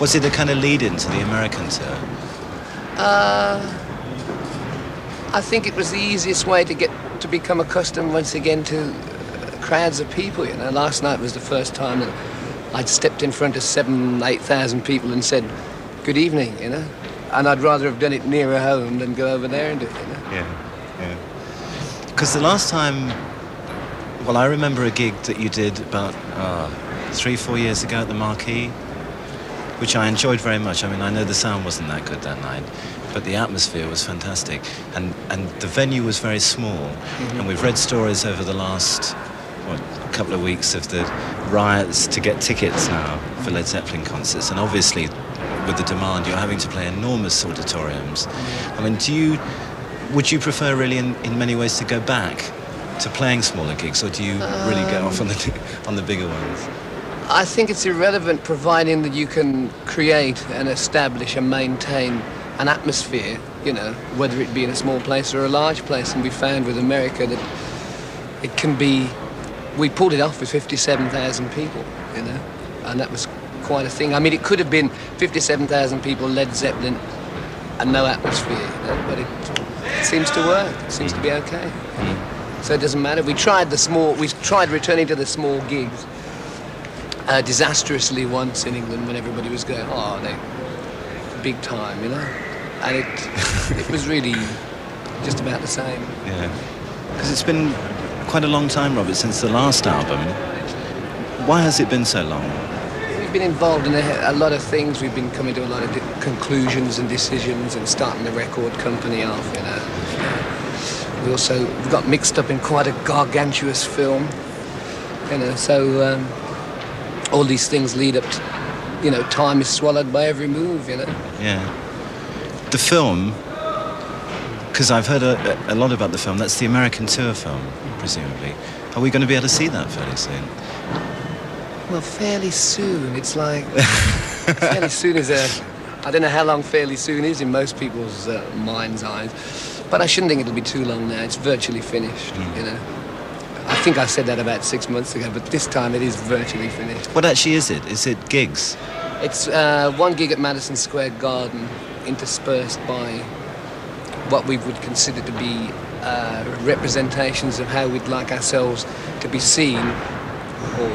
Was it a kind of lead-in to the American tour? I think it was the easiest way to become accustomed once again to crowds of people, you know. Last night was the first time that I'd stepped in front of 8,000 people and said, good evening, you know. And I'd rather have done it nearer home than go over there and do it, you know. Yeah. Because the last time, well, I remember a gig that you did about 3-4 years ago at the Marquee, which I enjoyed very much. I mean, I know the sound wasn't that good that night, but the atmosphere was fantastic. And the venue was very small. Mm-hmm. And we've read stories over the last, a couple of weeks of the riots to get tickets now for Led Zeppelin concerts. And obviously, with the demand, you're having to play enormous auditoriums. I mean, would you prefer really in many ways to go back to playing smaller gigs, or do you really go off on the bigger ones? I think it's irrelevant, providing that you can create and establish and maintain an atmosphere, you know, whether it be in a small place or a large place. And we found with America that it can be, we pulled it off with 57,000 people, you know, and that was quite a thing. I mean, it could have been 57,000 people, Led Zeppelin, and no atmosphere, you know, but it seems to work. It seems to be okay. So it doesn't matter. We tried returning to the small gigs disastrously once in England when everybody was going, they big time, you know, and it was really just about the same. Yeah, because it's been quite a long time, Robert, since the last album. Why has it been so long? We've been involved in a lot of things. We've been coming to a lot of conclusions and decisions and starting the record company off, you know. We got mixed up in quite a gargantuous film, you know, so all these things lead up to, you know, time is swallowed by every move, you know. Yeah. The film, because I've heard a lot about the film, that's the American tour film, presumably. Are we going to be able to see that fairly soon? Well, fairly soon. It's like, fairly soon is I don't know how long fairly soon is in most people's mind's eyes, but I shouldn't think it'll be too long now. It's virtually finished, you know. I think I said that about 6 months ago, but this time it is virtually finished. What actually is it? Is it gigs? It's one gig at Madison Square Garden, interspersed by what we would consider to be representations of how we'd like ourselves to be seen or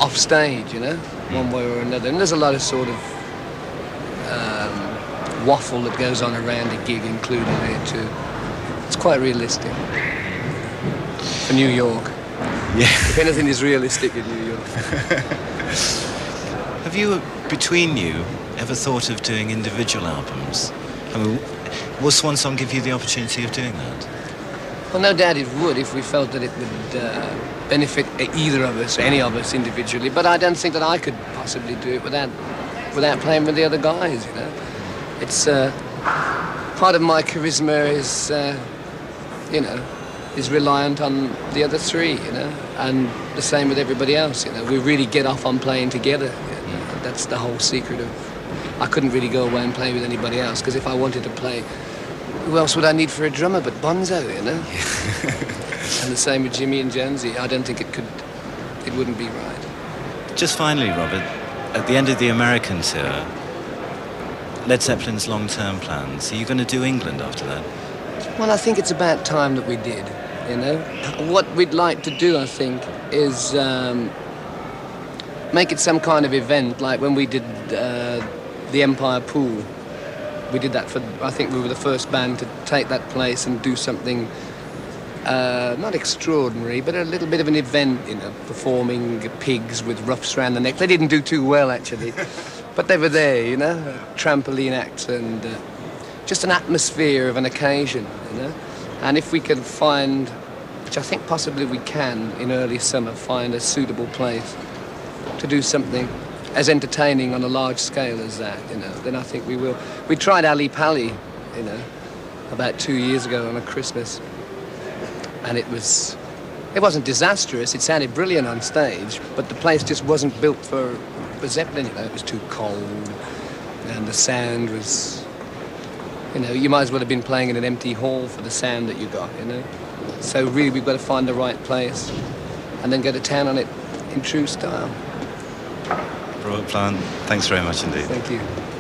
off stage, you know, one way or another. And there's a lot of sort of waffle that goes on around the gig included there too. It's quite realistic for New York. Yeah. If anything is realistic in New York. Have you, between you, ever thought of doing individual albums? I mean, will Swan Song give you the opportunity of doing that? Well, no doubt it would if we felt that it would benefit either of us, any of us individually. But I don't think that I could possibly do it without playing with the other guys, you know. It's part of my charisma is, you know, is reliant on the other three, you know, and the same with everybody else, you know. We really get off on playing together. You know? That's the whole secret of... I couldn't really go away and play with anybody else, because if I wanted to play, who else would I need for a drummer but Bonzo, you know? And the same with Jimmy and Jonesy. I don't think it wouldn't be right. Just finally, Robert, at the end of the American tour, Led Zeppelin's long-term plans, are you going to do England after that? Well, I think it's about time that we did, you know. What we'd like to do, I think, is make it some kind of event, like when we did the Empire Pool. We did that I think we were the first band to take that place and do something not extraordinary, but a little bit of an event, you know, performing pigs with ruffs around the neck. They didn't do too well, actually, but they were there, you know, trampoline acts and just an atmosphere of an occasion, you know. And if we can find, which I think possibly we can in early summer, find a suitable place to do something as entertaining on a large scale as that, you know, then I think we will. We tried Ali Pali, you know, about 2 years ago on a Christmas, and it wasn't disastrous. It sounded brilliant on stage, but the place just wasn't built for Zeppelin, you know. It was too cold, and the sound was, you know, you might as well have been playing in an empty hall for the sound that you got, you know. So really, we've got to find the right place and then go to town on it in true style. Robert Plant, thanks very much indeed. Thank you.